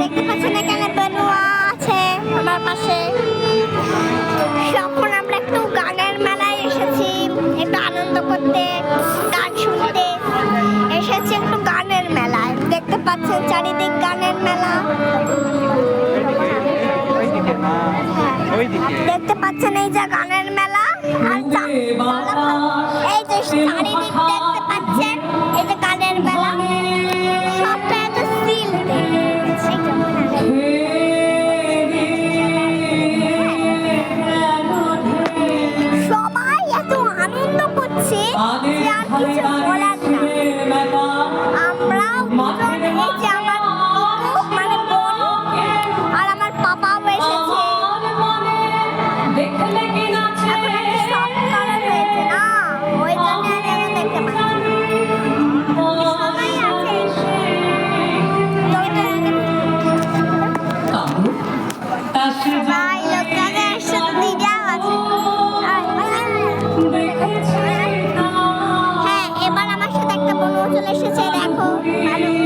দেখতে পাচ্ছেন এখানে বেলুয়া আছে আমার পাশে। যখন আমরা একটু গানের মেলায় এসেছি, একটু আনন্দ করতে, গান শুনতে এসেছি একটু গানের মেলায়। দেখতে পাচ্ছেন চারিদিক গানের মেলা। দেখতে পাচ্ছেন এই যে গানের মেলা, আর এই যে চারিদিক দেখতে পাচ্ছেন এই যে গানের মেলা। সবটা এত সিল সবাই এত আনন্দ করছে যে আর কিছু বলার না। আমরাও এই যে আমার মানে বোন আর আমার পাপাও এসেছে। সব কালার হয়েছে না, ওই জন্য আমি দেখতে পাচ্ছি সবাই আছে। সবাই লোকটাকে একসাথে দিদাও আছে। হ্যাঁ, এবার আমার সাথে একটা বন্ধু চলে এসেছে, দেখো ভালো।